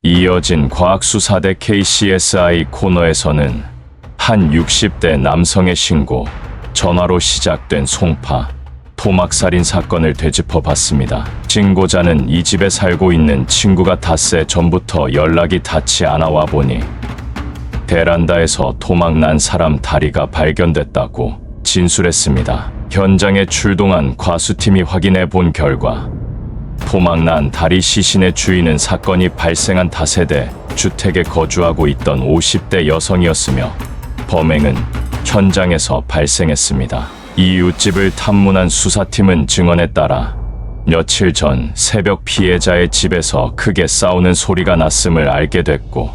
이어진 과학수사대 KCSI 코너에서는 한 60대 남성의 신고, 전화로 시작된 송파, 토막살인 사건을 되짚어 봤습니다. 신고자는 이 집에 살고 있는 친구가 닷새 전부터 연락이 닿지 않아 와 보니 베란다에서 토막난 사람 다리가 발견됐다고 진술했습니다. 현장에 출동한 과수팀이 확인해 본 결과 토막난 다리 시신의 주인은 사건이 발생한 다세대 주택에 거주하고 있던 50대 여성이었으며 범행은 현장에서 발생했습니다. 이웃집을 탐문한 수사팀은 증언에 따라 며칠 전 새벽 피해자의 집에서 크게 싸우는 소리가 났음을 알게 됐고,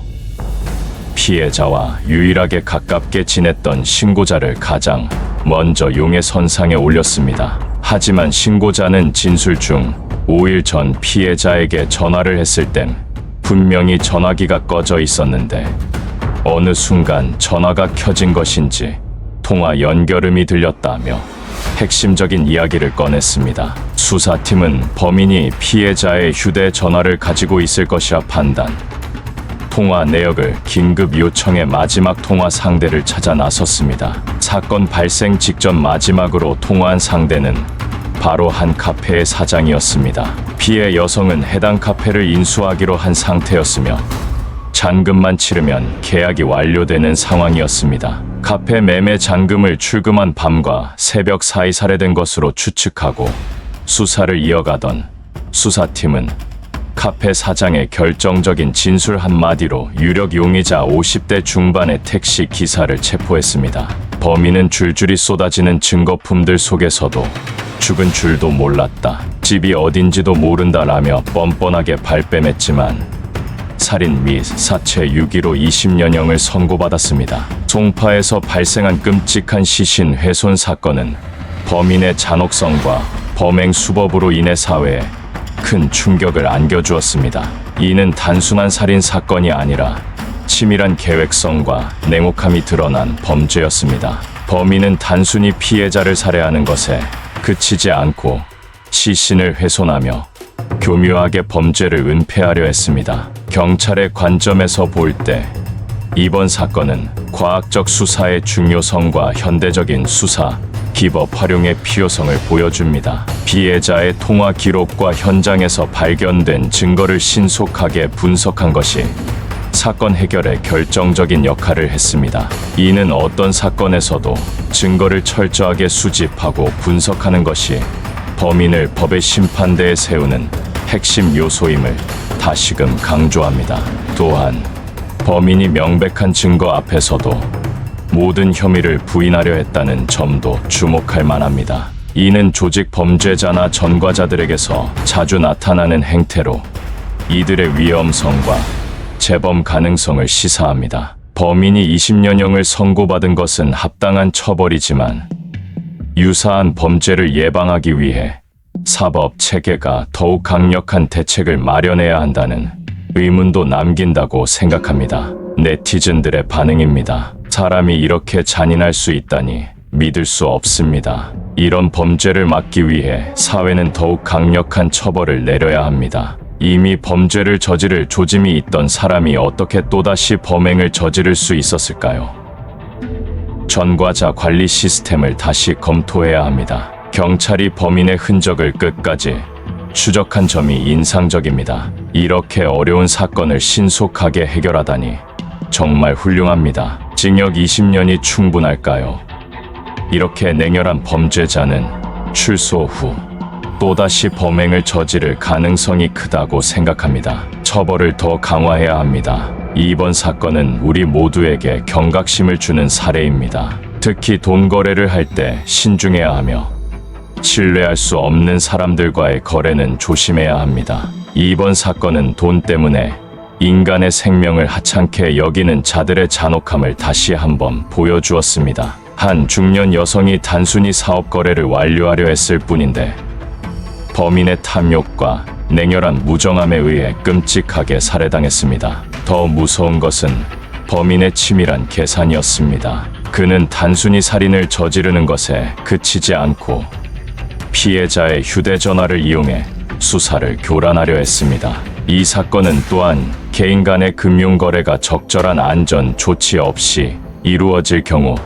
피해자와 유일하게 가깝게 지냈던 신고자를 가장 먼저 용의 선상에 올렸습니다. 하지만 신고자는 진술 중 5일 전 피해자에게 전화를 했을 땐 분명히 전화기가 꺼져 있었는데 어느 순간 전화가 켜진 것인지 통화 연결음이 들렸다며 핵심적인 이야기를 꺼냈습니다. 수사팀은 범인이 피해자의 휴대전화를 가지고 있을 것이라 판단, 통화 내역을 긴급 요청해 마지막 통화 상대를 찾아 나섰습니다. 사건 발생 직전 마지막으로 통화한 상대는 바로 한 카페의 사장이었습니다. 피해 여성은 해당 카페를 인수하기로 한 상태였으며 잔금만 치르면 계약이 완료되는 상황이었습니다. 카페 매매 잔금을 출금한 밤과 새벽 사이 살해된 것으로 추측하고 수사를 이어가던 수사팀은 카페 사장의 결정적인 진술 한마디로 유력 용의자 50대 중반의 택시 기사를 체포했습니다. 범인은 줄줄이 쏟아지는 증거품들 속에서도 죽은 줄도 몰랐다, 집이 어딘지도 모른다라며 뻔뻔하게 발뺌했지만 살인 및 사체 유기로 20년형을 선고받았습니다. 송파에서 발생한 끔찍한 시신 훼손 사건은 범인의 잔혹성과 범행 수법으로 인해 사회에 큰 충격을 안겨주었습니다. 이는 단순한 살인 사건이 아니라 치밀한 계획성과 냉혹함이 드러난 범죄였습니다. 범인은 단순히 피해자를 살해하는 것에 그치지 않고 시신을 훼손하며 교묘하게 범죄를 은폐하려 했습니다. 경찰의 관점에서 볼 때 이번 사건은 과학적 수사의 중요성과 현대적인 수사 기법 활용의 필요성을 보여줍니다. 피해자의 통화 기록과 현장에서 발견된 증거를 신속하게 분석한 것이 사건 해결에 결정적인 역할을 했습니다. 이는 어떤 사건에서도 증거를 철저하게 수집하고 분석하는 것이 범인을 법의 심판대에 세우는 핵심 요소임을 다시금 강조합니다. 또한 범인이 명백한 증거 앞에서도 모든 혐의를 부인하려 했다는 점도 주목할 만합니다. 이는 조직 범죄자나 전과자들에게서 자주 나타나는 행태로 이들의 위험성과 재범 가능성을 시사합니다. 범인이 20년형을 선고받은 것은 합당한 처벌이지만 유사한 범죄를 예방하기 위해 사법 체계가 더욱 강력한 대책을 마련해야 한다는 의문도 남긴다고 생각합니다. 네티즌들의 반응입니다. 사람이 이렇게 잔인할 수 있다니 믿을 수 없습니다. 이런 범죄를 막기 위해 사회는 더욱 강력한 처벌을 내려야 합니다. 이미 범죄를 저지를 조짐이 있던 사람이 어떻게 또다시 범행을 저지를 수 있었을까요? 전과자 관리 시스템을 다시 검토해야 합니다. 경찰이 범인의 흔적을 끝까지 추적한 점이 인상적입니다. 이렇게 어려운 사건을 신속하게 해결하다니 정말 훌륭합니다. 징역 20년이 충분할까요? 이렇게 냉혈한 범죄자는 출소 후 또다시 범행을 저지를 가능성이 크다고 생각합니다. 처벌을 더 강화해야 합니다. 이번 사건은 우리 모두에게 경각심을 주는 사례입니다. 특히 돈 거래를 할 때 신중해야 하며 신뢰할 수 없는 사람들과의 거래는 조심해야 합니다. 이번 사건은 돈 때문에 인간의 생명을 하찮게 여기는 자들의 잔혹함을 다시 한번 보여주었습니다. 한 중년 여성이 단순히 사업 거래를 완료하려 했을 뿐인데 범인의 탐욕과 냉혈한 무정함에 의해 끔찍하게 살해당했습니다. 더 무서운 것은 범인의 치밀한 계산이었습니다. 그는 단순히 살인을 저지르는 것에 그치지 않고 피해자의 휴대전화를 이용해 수사를 교란하려 했습니다. 이 사건은 또한 개인 간의 금융거래가 적절한 안전 조치 없이 이루어질 경우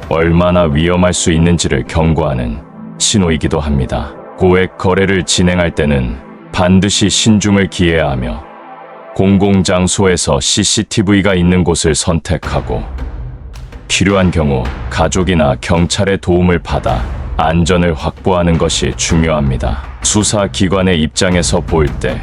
얼마나 위험할 수 있는지를 경고하는 신호이기도 합니다. 고액 거래를 진행할 때는 반드시 신중을 기해야 하며 공공장소에서 CCTV가 있는 곳을 선택하고 필요한 경우 가족이나 경찰의 도움을 받아 안전을 확보하는 것이 중요합니다. 수사기관의 입장에서 볼 때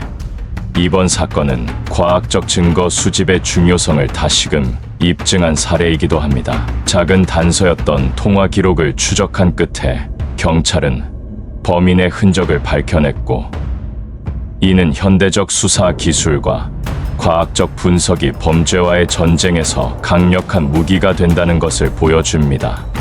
이번 사건은 과학적 증거 수집의 중요성을 다시금 입증한 사례이기도 합니다. 작은 단서였던 통화 기록을 추적한 끝에 경찰은 범인의 흔적을 밝혀냈고, 이는 현대적 수사 기술과 과학적 분석이 범죄와의 전쟁에서 강력한 무기가 된다는 것을 보여줍니다.